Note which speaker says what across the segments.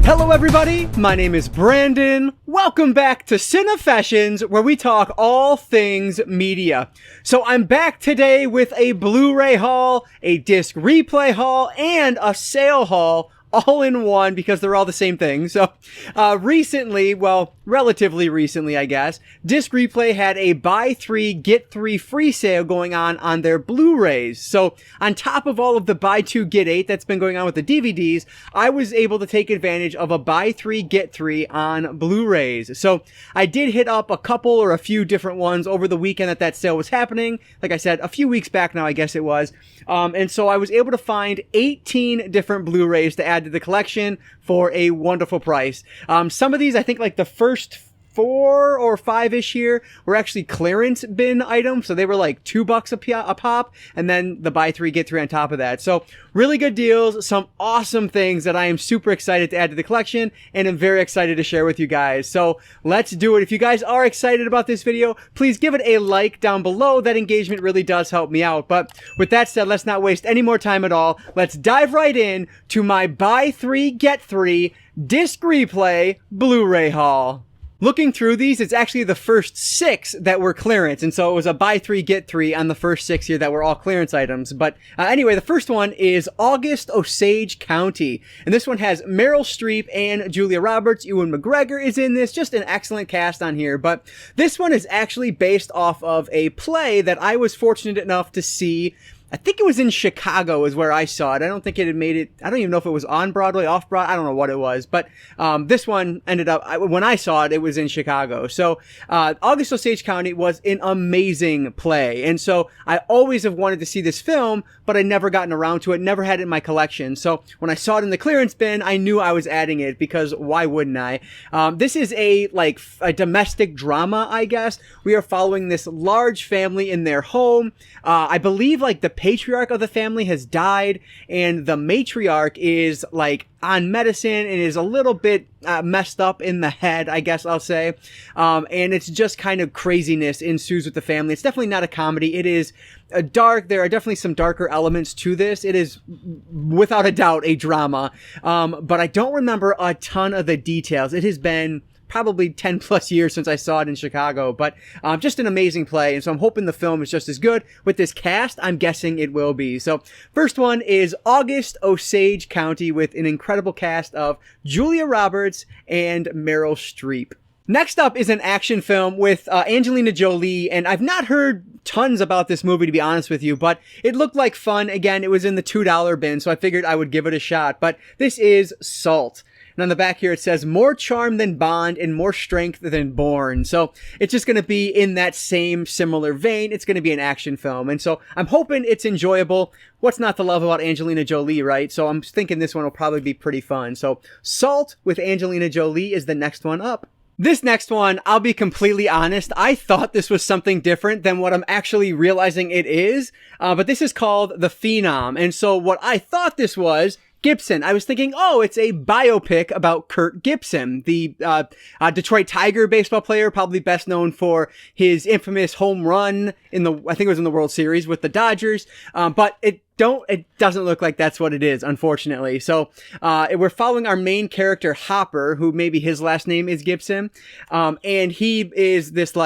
Speaker 1: Hello everybody, my name is Brandon. Welcome back to Cinefessions, where we talk all things media. So I'm back today with a Blu-ray haul, a disc replay haul, and a sale haul, all in one because they're all the same thing. So, recently, well, relatively recently, I guess, Disc Replay had a buy 3, get 3 free sale going on their Blu-rays. So, on top of all of the buy 2, get 8 that's been going on with the DVDs, I was able to take advantage of a buy 3, get 3 on Blu-rays. So, I did hit up a couple or a few different ones over the weekend that sale was happening. Like I said, a few weeks back now, I guess it was. And so I was able to find 18 different Blu-rays to add to the collection for a wonderful price. Some of these, I think like the first 4 or 5-ish here were actually clearance bin items, so they were like $2 a pop, and then the buy 3 get 3 on top of that. So really good deals, some awesome things that I am super excited to add to the collection, and I'm very excited to share with you guys. So let's do it. If you guys are excited about this video, please give it a like down below. That engagement really does help me out. But with that said, let's not waste any more time at all. Let's dive right in to my buy 3 get 3 disc replay Blu-ray haul. Looking through these, it's actually the first 6 that were clearance, and so it was a buy 3, get 3 on the first 6 here that were all clearance items. But anyway, the first one is August Osage County, and this one has Meryl Streep and Julia Roberts. Ewan McGregor is in this, just an excellent cast on here. But this one is actually based off of a play that I was fortunate enough to see. I think it was in Chicago is where I saw it. I don't think it had made it. I don't even know if it was on Broadway, off Broadway. I don't know what it was. But this one ended up, when I saw it, it was in Chicago. So August Osage County was an amazing play. And so I always have wanted to see this film, but I never gotten around to it, never had it in my collection. So when I saw it in the clearance bin, I knew I was adding it because why wouldn't I? This is a domestic drama, I guess. We are following this large family in their home. I believe like the patriarch of the family has died, and the matriarch is like on medicine and is a little bit messed up in the head, I guess I'll say. And it's just kind of craziness ensues with the family. It's definitely not a comedy. It is dark. There are definitely some darker elements to this. It is without a doubt a drama. But I don't remember a ton of the details. It has been probably 10 plus years since I saw it in Chicago, but just an amazing play. And so I'm hoping the film is just as good with this cast. I'm guessing it will be. So first one is August Osage County with an incredible cast of Julia Roberts and Meryl Streep. Next up is an action film with Angelina Jolie, and I've not heard tons about this movie, to be honest with you, but it looked like fun. Again, it was in the $2 bin, so I figured I would give it a shot. But this is Salt. And on the back here, it says, more charm than Bond and more strength than Bourne. So it's just going to be in that same similar vein. It's going to be an action film. And so I'm hoping it's enjoyable. What's not to love about Angelina Jolie, right? So I'm thinking this one will probably be pretty fun. So Salt with Angelina Jolie is the next one up. This next one, I'll be completely honest, I thought this was something different than what I'm actually realizing it is. But this is called The Phenom. And so what I thought this was Gibson. I was thinking, oh, it's a biopic about Kurt Gibson, the Detroit Tiger baseball player, probably best known for his infamous home run in I think it was in the World Series with the Dodgers. But it doesn't look like that's what it is, unfortunately. So we're following our main character, Hopper, who maybe his last name is Gibson. And he is this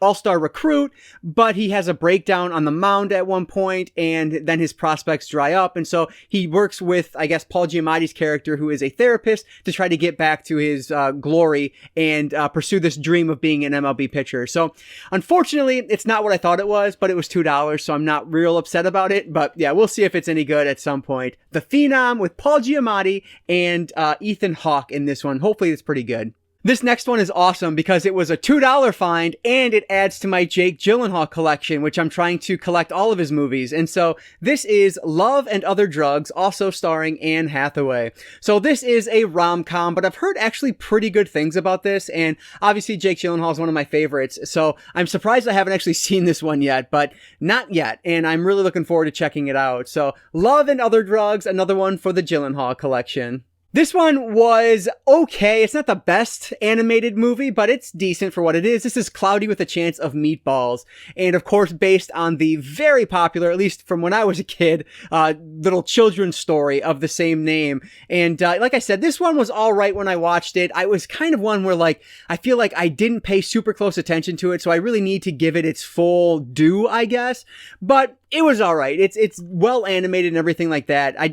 Speaker 1: all-star recruit, but he has a breakdown on the mound at one point, and then his prospects dry up. And so he works with, I guess, Paul Giamatti's character, who is a therapist, to try to get back to his glory and pursue this dream of being an MLB pitcher. So unfortunately, it's not what I thought it was, but it was $2, so I'm not real upset about it. But yeah, we'll see if it's any good at some point. The Phenom with Paul Giamatti and Ethan Hawke in this one. Hopefully it's pretty good. This next one is awesome because it was a $2 find, and it adds to my Jake Gyllenhaal collection, which I'm trying to collect all of his movies. And so this is Love and Other Drugs, also starring Anne Hathaway. So this is a rom-com, but I've heard actually pretty good things about this, and obviously Jake Gyllenhaal is one of my favorites. So I'm surprised I haven't actually seen this one yet, but not yet, and I'm really looking forward to checking it out. So Love and Other Drugs, another one for the Gyllenhaal collection. This one was okay. It's not the best animated movie, but it's decent for what it is. This is Cloudy with a Chance of Meatballs. And of course, based on the very popular, at least from when I was a kid, little children's story of the same name. And like I said, this one was all right when I watched it. I was kind of one where like, I feel like I didn't pay super close attention to it. So I really need to give it its full due, I guess. But it was all right. It's well animated and everything like that. I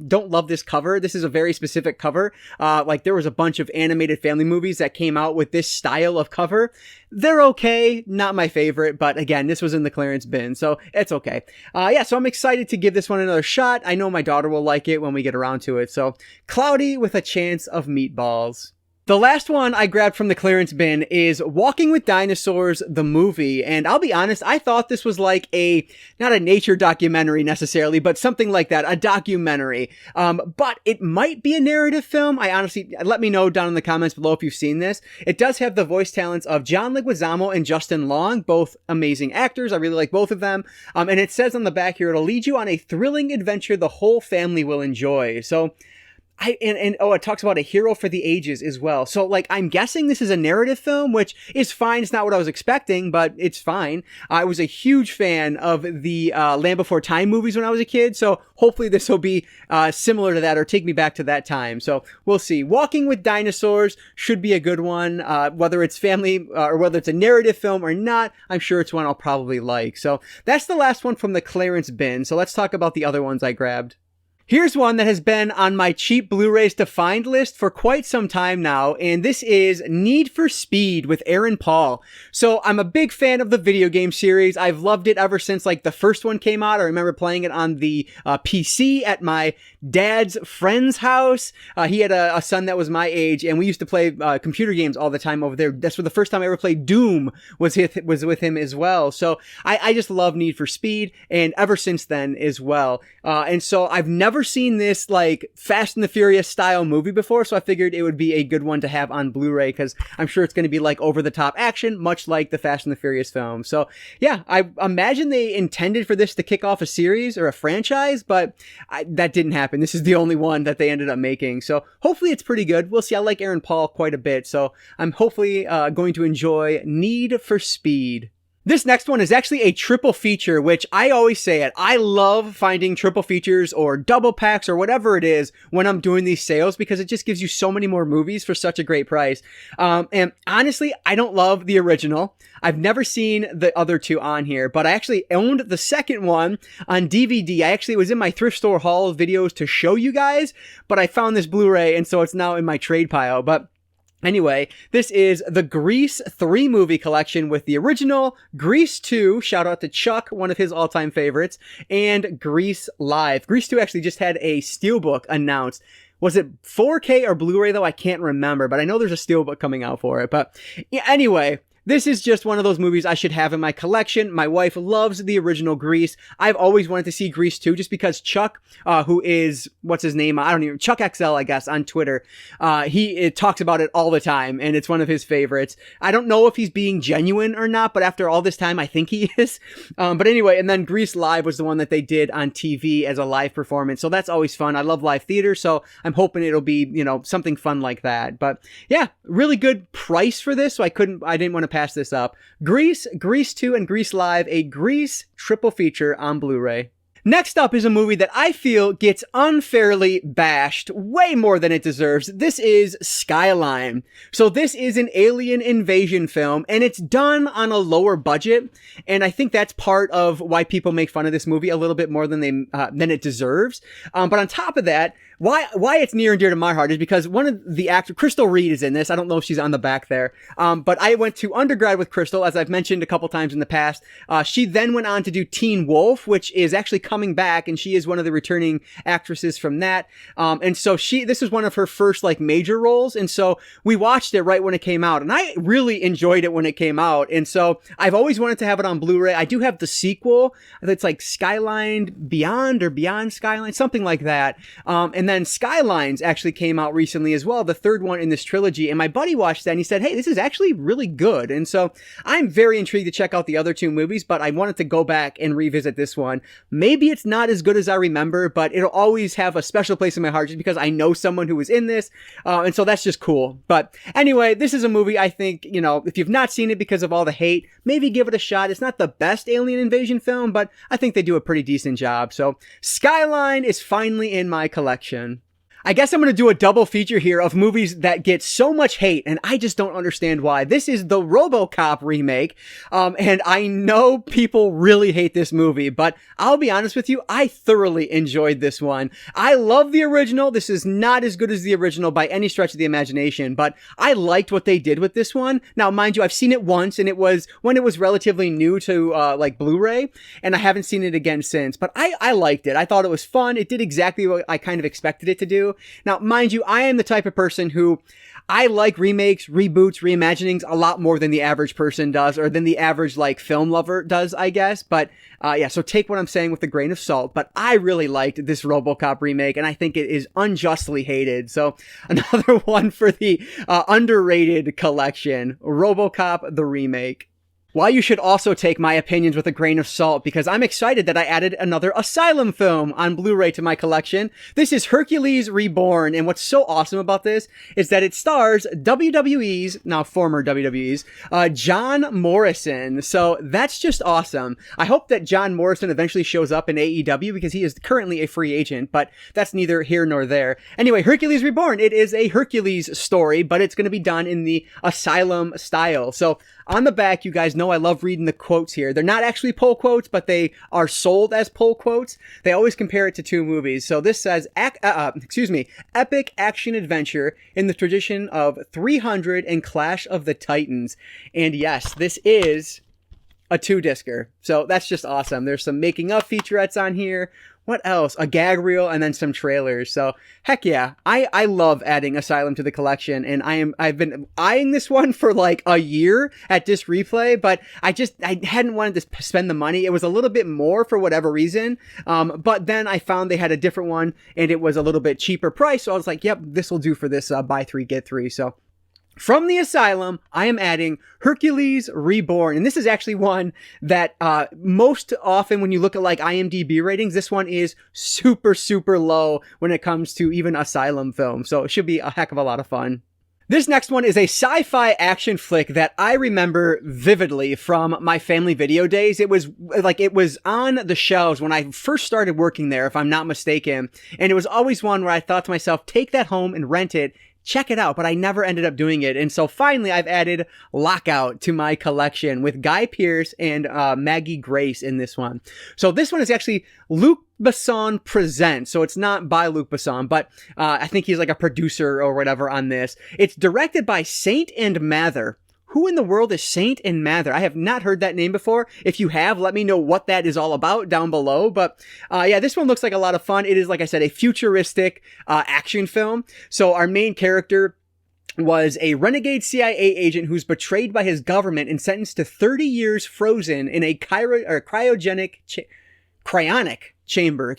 Speaker 1: don't love this cover. This is a very specific cover. Like there was a bunch of animated family movies that came out with this style of cover. They're okay. Not my favorite, but again, this was in the clearance bin, so it's okay. Yeah, so I'm excited to give this one another shot. I know my daughter will like it when we get around to it. So Cloudy with a Chance of Meatballs. The last one I grabbed from the clearance bin is Walking with Dinosaurs, the movie. And I'll be honest, I thought this was like not a nature documentary necessarily, but something like that, a documentary. But it might be a narrative film. I honestly, let me know down in the comments below if you've seen this. It does have the voice talents of John Leguizamo and Justin Long, both amazing actors. I really like both of them. And it says on the back here, it'll lead you on a thrilling adventure the whole family will enjoy. So it talks about a hero for the ages as well. So like, I'm guessing this is a narrative film, which is fine. It's not what I was expecting, but it's fine. I was a huge fan of the Land Before Time movies when I was a kid. So hopefully this will be similar to that or take me back to that time. So we'll see. Walking with Dinosaurs should be a good one. Whether it's family or whether it's a narrative film or not, I'm sure it's one I'll probably like. So that's the last one from the clearance bin. So let's talk about the other ones I grabbed. Here's one that has been on my cheap Blu-rays to find list for quite some time now, and this is Need for Speed with Aaron Paul. So I'm a big fan of the video game series. I've loved it ever since like the first one came out. I remember playing it on the PC at my dad's friend's house. He had a son that was my age, and we used to play computer games all the time over there. That's where the first time I ever played Doom was with him as well. So I just love Need for Speed, and ever since then as well. And so I've never seen this like Fast and the Furious style movie before, so I figured it would be a good one to have on Blu-ray because I'm sure it's going to be like over the top action, much like the Fast and the Furious film. So yeah, I imagine they intended for this to kick off a series or a franchise, but that didn't happen. This is the only one that they ended up making. So hopefully it's pretty good. We'll see. I like Aaron Paul quite a bit, so I'm hopefully going to enjoy Need for Speed. This next one is actually a triple feature, which I always say it. I love finding triple features or double packs or whatever it is when I'm doing these sales because it just gives you so many more movies for such a great price. And honestly, I don't love the original. I've never seen the other two on here, but I actually owned the second one on DVD. I actually was in my thrift store haul videos to show you guys, but I found this Blu-ray and so it's now in my trade pile. But anyway, this is the Grease 3 movie collection with the original, Grease 2, shout out to Chuck, one of his all-time favorites, and Grease Live. Grease 2 actually just had a steelbook announced. Was it 4K or Blu-ray though? I can't remember, but I know there's a steelbook coming out for it. But yeah, anyway, this is just one of those movies I should have in my collection. My wife loves the original Grease. I've always wanted to see Grease 2 just because Chuck, who is, what's his name? I don't even, Chuck XL, I guess, on Twitter. He talks about it all the time and it's one of his favorites. I don't know if he's being genuine or not, but after all this time, I think he is. But anyway, and then Grease Live was the one that they did on TV as a live performance. So that's always fun. I love live theater. So I'm hoping it'll be, you know, something fun like that. But yeah, really good price for this. So I didn't want to pass this up. Grease, Grease 2, and Grease Live, a Grease triple feature on Blu-ray. Next up is a movie that I feel gets unfairly bashed way more than it deserves. This is Skyline. So this is an alien invasion film and it's done on a lower budget. And I think that's part of why people make fun of this movie a little bit more than it deserves. But on top of that, why it's near and dear to my heart is because one of the actors, Crystal Reed, is in this. I don't know if she's on the back there. But I went to undergrad with Crystal, as I've mentioned a couple times in the past. She then went on to do Teen Wolf, which is actually coming back, and she is one of the returning actresses from that. And so this is one of her first like major roles. And so we watched it right when it came out, and I really enjoyed it when it came out. And so I've always wanted to have it on Blu-ray. I do have the sequel. It's like Skyline Beyond or Beyond Skyline, something like that. And then Skylines actually came out recently as well, the third one in this trilogy. And my buddy watched that and he said, hey, this is actually really good. And so I'm very intrigued to check out the other two movies, but I wanted to go back and revisit this one. Maybe it's not as good as I remember, but it'll always have a special place in my heart just because I know someone who was in this. And so that's just cool. But anyway, this is a movie I think, you know, if you've not seen it because of all the hate, maybe give it a shot. It's not the best alien invasion film, but I think they do a pretty decent job. So Skyline is finally in my collection. I guess I'm going to do a double feature here of movies that get so much hate, and I just don't understand why. This is the RoboCop remake, and I know people really hate this movie, but I'll be honest with you, I thoroughly enjoyed this one. I love the original. This is not as good as the original by any stretch of the imagination, but I liked what they did with this one. Now, mind you, I've seen it once, and it was when it was relatively new to, like Blu-ray, and I haven't seen it again since, but I liked it. I thought it was fun. It did exactly what I kind of expected it to do. Now, mind you, I am the type of person who I like remakes, reboots, reimaginings a lot more than the average person does, or than the average, like, film lover does, I guess. But, yeah, so take what I'm saying with a grain of salt. But I really liked this RoboCop remake, and I think it is unjustly hated. So another one for the underrated collection, RoboCop the remake. While you should also take my opinions with a grain of salt, because I'm excited that I added another Asylum film on Blu-ray to my collection. This is Hercules Reborn, and what's so awesome about this is that it stars WWE's, now former WWE's, John Morrison. So that's just awesome. I hope that John Morrison eventually shows up in AEW, because he is currently a free agent, but that's neither here nor there. Anyway, Hercules Reborn, it is a Hercules story, but it's going to be done in the Asylum style. So on the back, you guys know I love reading the quotes here. They're not actually pull quotes, but they are sold as pull quotes. They always compare it to two movies. So this says, epic action adventure in the tradition of 300 and Clash of the Titans. And yes, this is a 2-discer. So that's just awesome. There's some making of featurettes on here. What else? A gag reel and then some trailers. So heck yeah, I love adding Asylum to the collection, and I've been eyeing this one for like a year at Disc Replay, but I hadn't wanted to spend the money. It was a little bit more for whatever reason. But then I found they had a different one and it was a little bit cheaper price. So I was like, yep, this will do for this buy 3 get 3. So from the Asylum, I am adding Hercules Reborn. And this is actually one that most often when you look at like IMDb ratings, this one is super, super low when it comes to even Asylum films. So it should be a heck of a lot of fun. This next one is a sci-fi action flick that I remember vividly from my family video days. It was on the shelves when I first started working there, if I'm not mistaken. And it was always one where I thought to myself, take that home and rent it. Check it out, but I never ended up doing it. And so finally I've added Lockout to my collection with Guy Pearce and Maggie Grace in this one. So this one is actually Luc Besson Presents. So it's not by Luc Besson, but I think he's like a producer or whatever on this. It's directed by Saint and Mather. Who in the world is Saint and Mather? I have not heard that name before. If you have, let me know what that is all about down below. But yeah, this one looks like a lot of fun. It is, like I said, a futuristic action film. So our main character was a renegade CIA agent who's betrayed by his government and sentenced to 30 years frozen in a cryonic chamber,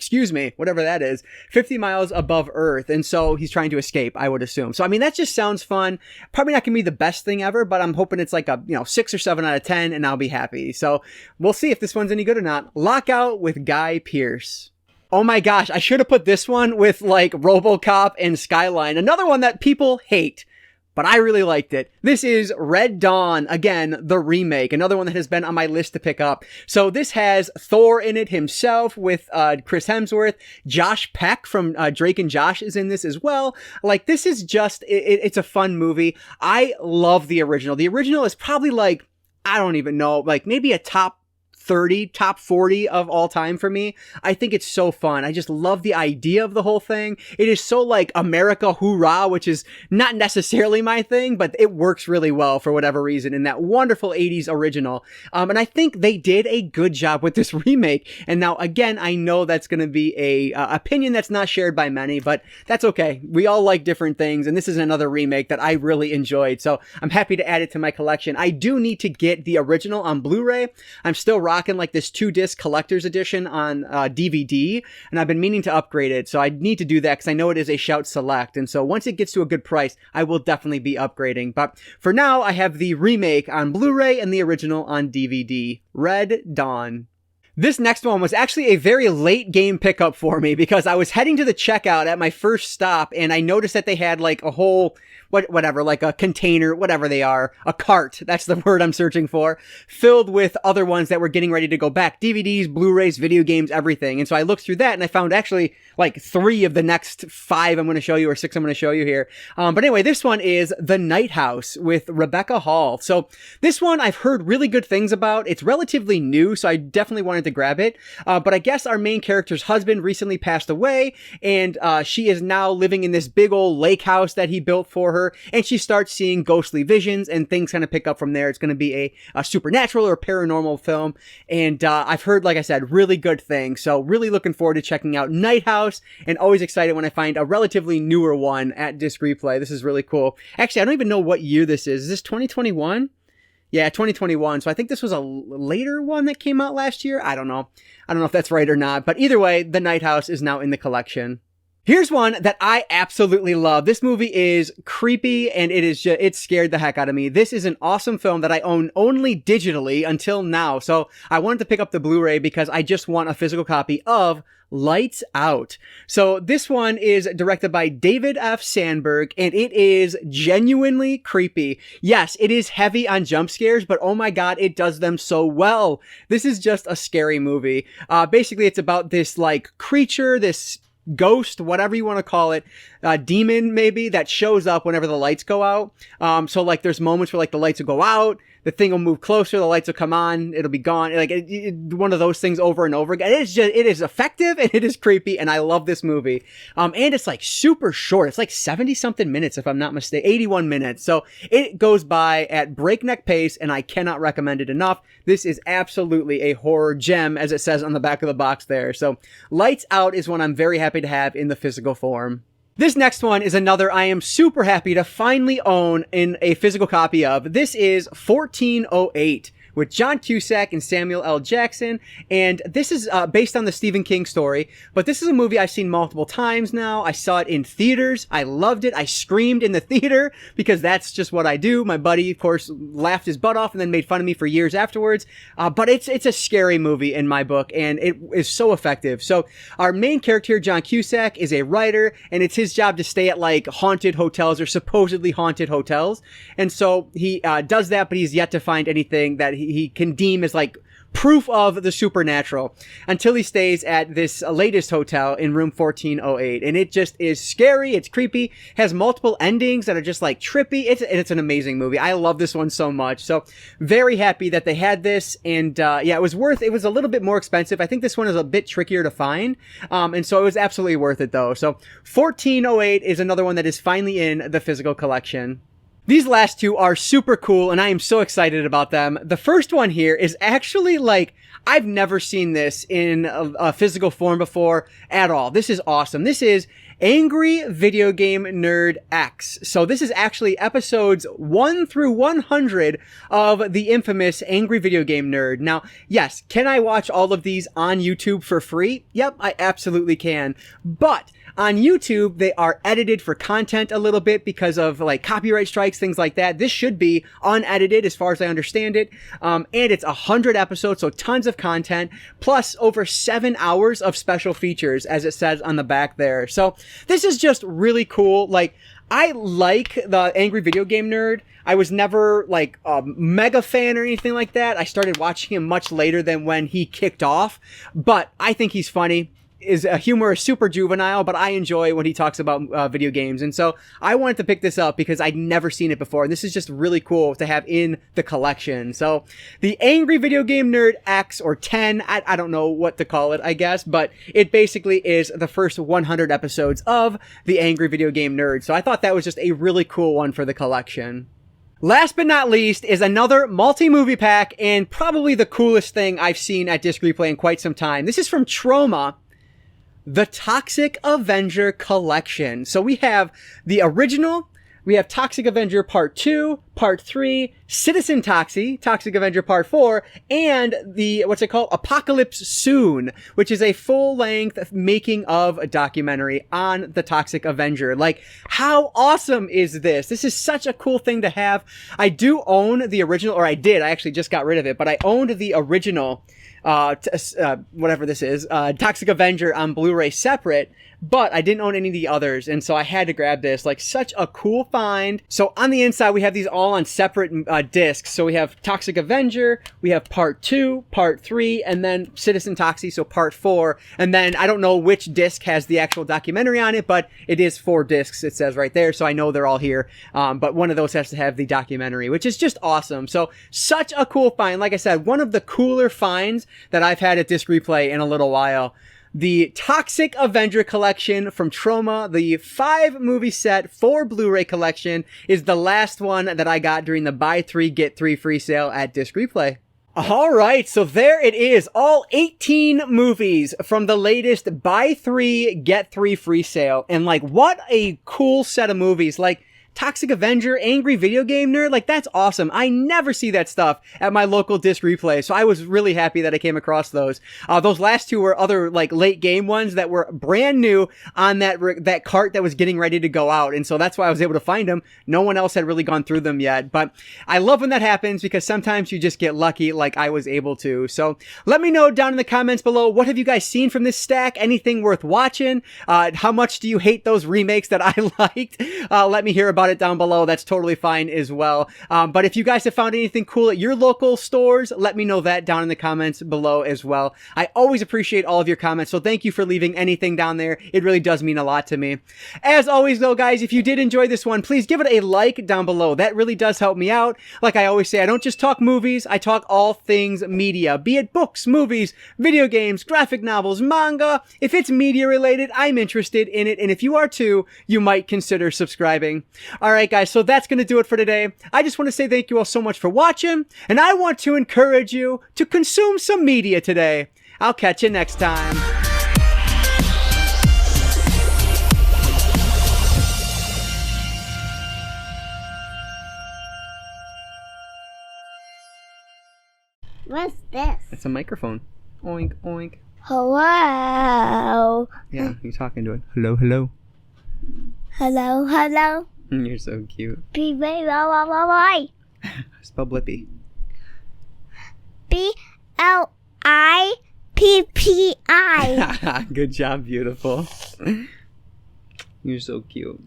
Speaker 1: whatever that is, 50 miles above Earth. And so he's trying to escape, I would assume. So, I mean, that just sounds fun. Probably not going to be the best thing ever, but I'm hoping it's like a, 6 or 7 out of 10 and I'll be happy. So we'll see if this one's any good or not. Lockout with Guy Pearce. Oh my gosh, I should have put this one with like RoboCop and Skyline. Another one that people hate, but I really liked it. This is Red Dawn, again, the remake, another one that has been on my list to pick up. So this has Thor in it himself with Chris Hemsworth. Josh Peck from Drake and Josh is in this as well. Like, this is just, it's a fun movie. I love the original. The original is probably like, I don't even know, like maybe a top 30, top 40 of all time for me. I think it's so fun. I just love the idea of the whole thing. It is so like America hoorah, which is not necessarily my thing, but it works really well for whatever reason in that wonderful 80s original. And I think they did a good job with this remake. And now again, I know that's going to be a opinion that's not shared by many, but that's okay. We all like different things. And this is another remake that I really enjoyed. So I'm happy to add it to my collection. I do need to get the original on Blu-ray. I'm still rocking like this 2-disc collector's edition on DVD, and I've been meaning to upgrade it, so I need to do that because I know it is a Shout Select, and so once it gets to a good price, I will definitely be upgrading. But for now, I have the remake on Blu-ray and the original on DVD, Red Dawn. This next one was actually a very late game pickup for me because I was heading to the checkout at my first stop and I noticed that they had like a whole, whatever, like a container, whatever they are, a cart, that's the word I'm searching for, filled with other ones that were getting ready to go back. DVDs, Blu-rays, video games, everything. And so I looked through that and I found actually like 3 of the next 5 I'm going to show you, or 6 I'm going to show you here. But anyway, this one is The Night House with Rebecca Hall. So this one I've heard really good things about. It's relatively new, so I definitely wanted to grab it. But I guess our main character's husband recently passed away, and she is now living in this big old lake house that he built for her, and she starts seeing ghostly visions, and things kind of pick up from there. It's going to be a supernatural or paranormal film, and I've heard, like I said, really good things. So really looking forward to checking out Night House, and always excited when I find a relatively newer one at Disc Replay. This is really cool. Actually, I don't even know what year this is. Is this 2021? Yeah, 2021. So I think this was a later one that came out last year. I don't know. I don't know if that's right or not. But either way, The Night House is now in the collection. Here's one that I absolutely love. This movie is creepy and it scared the heck out of me. This is an awesome film that I own only digitally until now. So I wanted to pick up the Blu-ray because I just want a physical copy of Lights Out. So this one is directed by David F. Sandberg, and it is genuinely creepy. Yes, it is heavy on jump scares, but oh my god, it does them so well. This is just a scary movie. Basically, it's about this like creature, this ghost, whatever you want to call it, demon maybe, that shows up whenever the lights go out. So like there's moments where like the lights will go out, the thing will move closer, the lights will come on, it'll be gone. Like one of those things over and over again. It is effective and it is creepy, and I love this movie. And it's like super short. It's like 70 something minutes if I'm not mistaken, 81 minutes. So it goes by at breakneck pace, and I cannot recommend it enough. This is absolutely a horror gem, as it says on the back of the box there. So Lights Out is one I'm very happy to have in the physical form. This next one is another I am super happy to finally own in a physical copy of. This is 1408 with John Cusack and Samuel L. Jackson, and this is based on the Stephen King story, but this is a movie I've seen multiple times now. I saw it in theaters. I loved it. I screamed in the theater because that's just what I do. My buddy, of course, laughed his butt off and then made fun of me for years afterwards, but it's a scary movie in my book, and it is so effective. So our main character, John Cusack, is a writer, and it's his job to stay at like haunted hotels or supposedly haunted hotels, and so he does that, but he's yet to find anything that he can deem as like proof of the supernatural, until he stays at this latest hotel in room 1408. And it just is scary. It's creepy, has multiple endings that are just like trippy. It's an amazing movie. I love this one so much. So very happy that they had this. And yeah, it was a little bit more expensive. I think this one is a bit trickier to find. And so it was absolutely worth it though. So 1408 is another one that is finally in the physical collection. These last two are super cool, and I am so excited about them. The first one here is actually like, I've never seen this in a physical form before at all. This is awesome. This is Angry Video Game Nerd X. So this is actually episodes 1 through 100 of the infamous Angry Video Game Nerd. Now, yes, can I watch all of these on YouTube for free? Yep, I absolutely can. But on YouTube, they are edited for content a little bit because of like copyright strikes, things like that. This should be unedited as far as I understand it. And it's 100 episodes, so tons of content, plus over 7 hours of special features, as it says on the back there. So this is just really cool. Like, I like the Angry Video Game Nerd. I was never like a mega fan or anything like that. I started watching him much later than when he kicked off, but I think he's funny. His humor is super juvenile, but I enjoy when he talks about video games. And so I wanted to pick this up because I'd never seen it before. And this is just really cool to have in the collection. So the Angry Video Game Nerd X or 10, I don't know what to call it, I guess, but it basically is the first 100 episodes of the Angry Video Game Nerd. So I thought that was just a really cool one for the collection. Last but not least is another multi-movie pack, and probably the coolest thing I've seen at Disc Replay in quite some time. This is from Troma, The Toxic Avenger Collection. So we have the original, We have Toxic Avenger Part 2, Part 3, Citizen Toxic Avenger Part 4, and the, what's it called? Apocalypse Soon, which is a full-length making of a documentary on the Toxic Avenger. Like, how awesome is this? This is such a cool thing to have. I do own the original, or I did, I actually just got rid of it, but I owned the original, whatever this is, Toxic Avenger on Blu-ray separate, but I didn't own any of the others, and so I had to grab this. Like, such a cool find. So on the inside, we have these all on separate discs. So we have Toxic Avenger, we have Part 2, Part 3, and then Citizen Toxic, so Part 4. And then I don't know which disc has the actual documentary on it, but it is 4 discs, it says right there, so I know they're all here. But one of those has to have the documentary, which is just awesome. So such a cool find. Like I said, one of the cooler finds that I've had at Disc Replay in a little while. The Toxic Avenger collection from Troma, the 5-movie set for Blu-ray collection, is the last one that I got during the buy 3 get 3 free sale at Disc Replay. Alright, so there it is, all 18 movies from the latest buy 3 get 3 free sale. And like, what a cool set of movies. Like, Toxic Avenger, Angry Video Game Nerd, like, that's awesome. I never see that stuff at my local Disc Replay, so I was really happy that I came across those. Those last 2 were other, like, late game ones that were brand new on that cart that was getting ready to go out, and so that's why I was able to find them. No one else had really gone through them yet, but I love when that happens because sometimes you just get lucky like I was able to. So let me know down in the comments below, what have you guys seen from this stack? Anything worth watching? How much do you hate those remakes that I liked? Let me hear about it down below. That's totally fine as well. But if you guys have found anything cool at your local stores, let me know that down in the comments below as well. I always appreciate all of your comments, so thank you for leaving anything down there. It really does mean a lot to me. As always though, guys, if you did enjoy this one, please give it a like down below. That really does help me out. Like I always say, I don't just talk movies, I talk all things media, be it books, movies, video games, graphic novels, manga. If it's media related, I'm interested in it, and if you are too, you might consider subscribing. Alright guys, so that's going to do it for today. I just want to say thank you all so much for watching, and I want to encourage you to consume some media today. I'll catch you next time.
Speaker 2: What's this?
Speaker 1: It's a microphone. Oink, oink.
Speaker 2: Hello.
Speaker 1: Yeah, you're talking to it. Hello, hello.
Speaker 2: Hello, hello.
Speaker 1: You're so cute.
Speaker 2: B-L-I-P-P-I.
Speaker 1: Spell Blippy.
Speaker 2: B-L-I-P-P-I.
Speaker 1: Good job, beautiful. You're so cute.